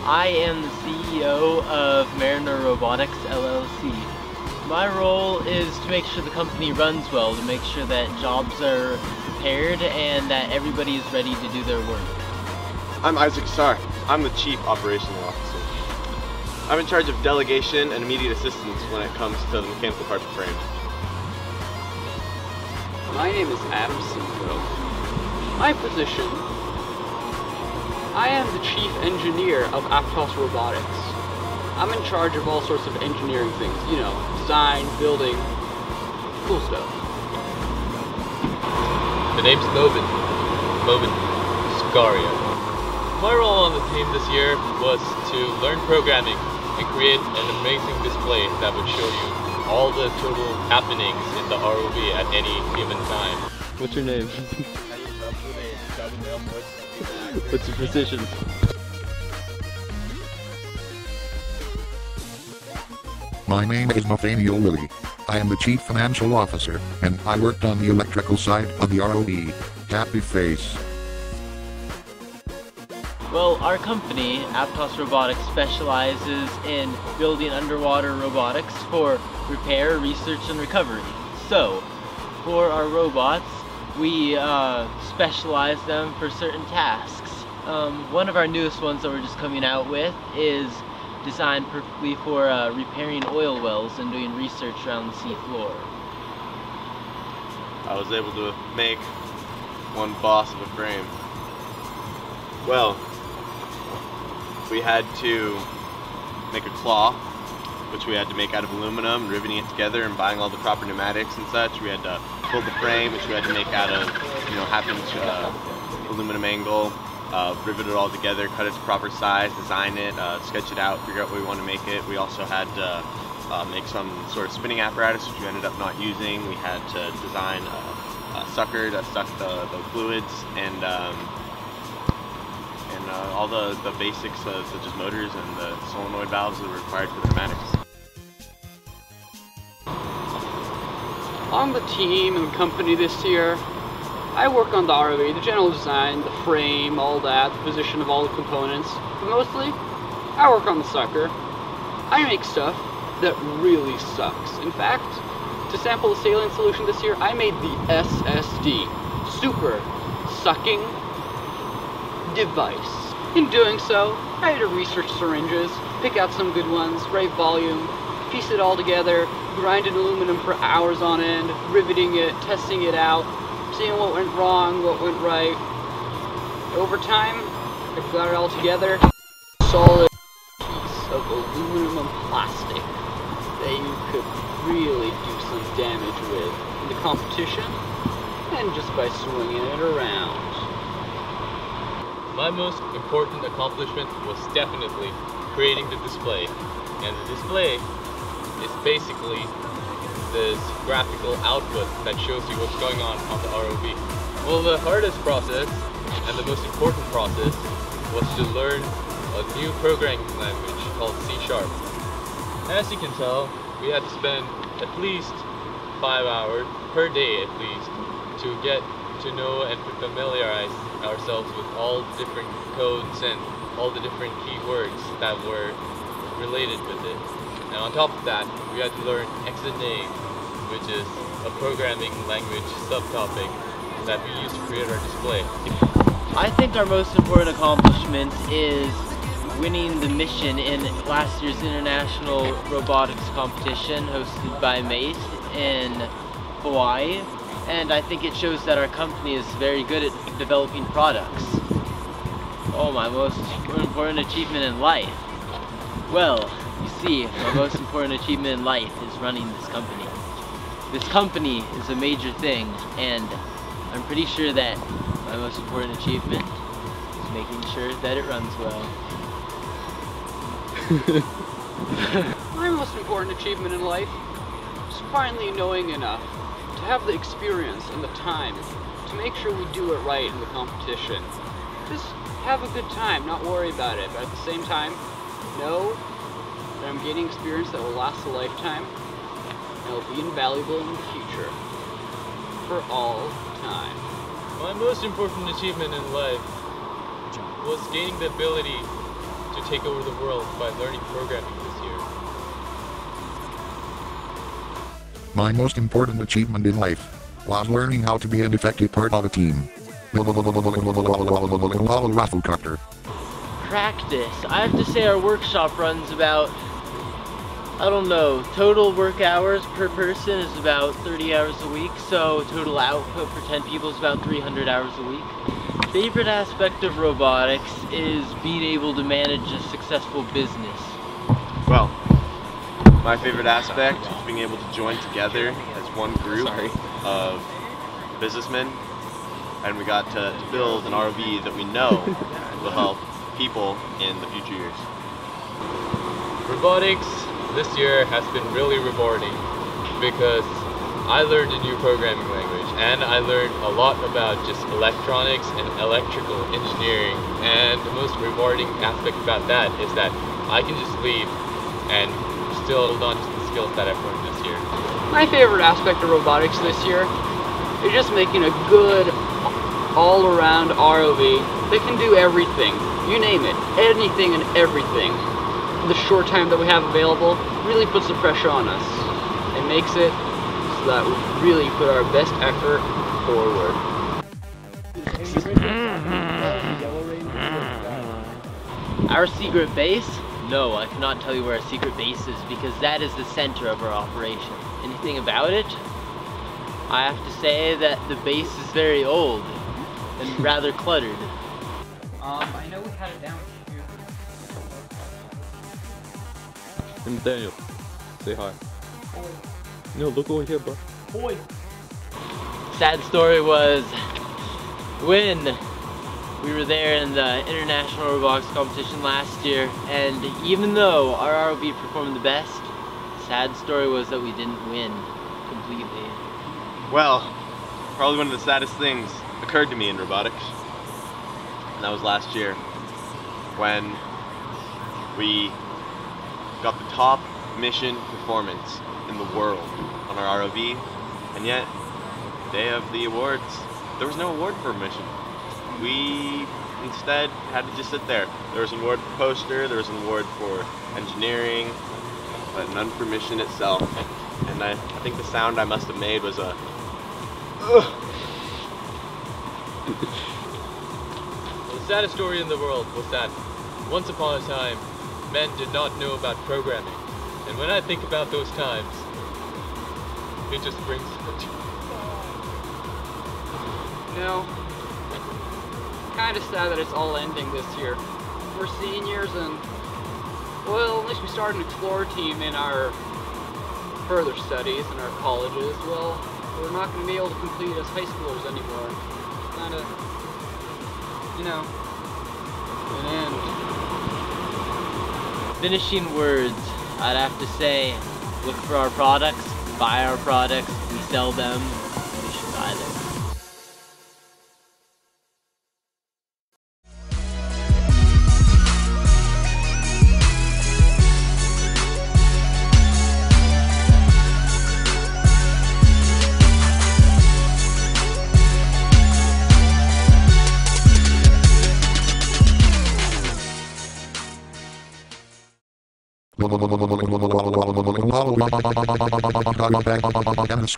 I am the CEO of Mariner Robotics, L.L.C. My role is to make sure the company runs well, to make sure that jobs are prepared and that everybody is ready to do their work. I'm Cassar. I'm the Chief Operational Officer. I'm in charge of delegation and immediate assistance when it comes to the mechanical parts of frames. My name is Simko. My position, I am the Chief Engineer of Aptos Robotics. I'm in charge of all sorts of engineering things, you know, design, building, cool stuff. The name's Mobin Skaria. My role on the team this year was to learn programming and create an amazing display that would show you all the total happenings in the ROV at any given time. What's your name? What's your position? My name is Nathaniel Willy. I am the Chief Financial Officer, and I worked on the electrical side of the ROV. Happy face. Well, our company, Aptos Robotics, specializes in building underwater robotics for repair, research, and recovery. So, for our robots, we specialize them for certain tasks. One of our newest ones that we're just coming out with is designed perfectly for repairing oil wells and doing research around the sea floor. I was able to make one boss of a frame. Well, we had to make a claw, which we had to make out of aluminum, riveting it together and buying all the proper pneumatics and such. We had to build the frame, which we had to make out of, you know, half-inch aluminum angle, rivet it all together, cut it to proper size, design it, sketch it out, figure out what we want to make it. We also had to make some sort of spinning apparatus, which we ended up not using. We had to design a sucker to suck the fluids, and all the basics such as motors and the solenoid valves that were required for the pneumatics. On the team and company this year, I work on the ROV, the general design, the frame, all that, the position of all the components. But mostly, I work on the sucker. I make stuff that really sucks. In fact, to sample the saline solution this year, I made the SSD, Super Sucking Device. In doing so, I had to research syringes, pick out some good ones, right volume, piece it all together, grind in aluminum for hours on end, riveting it, testing it out, seeing what went wrong, what went right. Over time, I got it all together, solid piece of aluminum plastic that you could really do some damage with in the competition, and just by swinging it around. My most important accomplishment was definitely creating the display. And the display is basically this graphical output that shows you what's going on the ROV. Well, the hardest process and the most important process was to learn a new programming language called C#. As you can tell, we had to spend at least 5 hours per day at least to get to know and familiarize ourselves with all the different codes and all the different keywords that were related with it. And on top of that, we had to learn XNA, which is a programming language subtopic that we use to create our display. I think our most important accomplishment is winning the mission in last year's International Robotics Competition hosted by MACE in Hawaii. And I think it shows that our company is very good at developing products. Oh, my most important achievement in life. Well, you see, my most important achievement in life is running this company. This company is a major thing, and I'm pretty sure that my most important achievement is making sure that it runs well. My most important achievement in life is finally knowing enough to have the experience and the time to make sure we do it right in the competition. Just have a good time, not worry about it, but at the same time, know that I'm gaining experience that will last a lifetime and will be invaluable in the future, for all time. My most important achievement in life was gaining the ability to take over the world by learning programming this year. My most important achievement in life was learning how to be an effective part of a team. Rafflecopter. Practice. I have to say our workshop runs about, I don't know, total work hours per person is about 30 hours a week, so total output for 10 people is about 300 hours a week. Favorite aspect of robotics is being able to manage a successful business. Well, my favorite aspect is being able to join together as one group of businessmen, and we got to build an ROV that we know will help people in the future years. Robotics this year has been really rewarding because I learned a new programming language and I learned a lot about just electronics and electrical engineering, and the most rewarding aspect about that is that I can just leave and still hold on to the skills that I've learned this year. My favorite aspect of robotics this year is just making a good all-around ROV that can do everything. You name it, anything and everything. The short time that we have available really puts the pressure on us. It makes it so that we really put our best effort forward. Our secret base? No, I cannot tell you where our secret base is because that is the center of our operation. Anything about it? I have to say that the base is very old and rather cluttered. I know we had it down here. Nathaniel, say hi. No, look over here, bro. Boy. Sad story was when we were there in the International Robotics competition last year, and even though our ROV performed the best, sad story was that we didn't win completely. Well, probably one of the saddest things occurred to me in robotics, and that was last year when we got the top mission performance in the world on our ROV, and yet, day of the awards, there was no award for a mission. We instead had to just sit there. There was an award for poster, there was an award for engineering, but none for mission itself. And I think the sound I must have made was a The saddest story in the world was that once upon a time, men did not know about programming. And when I think about those times, it just brings You know, kind of sad that it's all ending this year. We're seniors and, well, unless we start an Explorer team in our further studies in our colleges, well, we're not going to be able to complete as high schoolers anymore. Kind of, you know, an end. Finishing words, I'd have to say, look for our products, buy our products, we sell them, we should buy them. And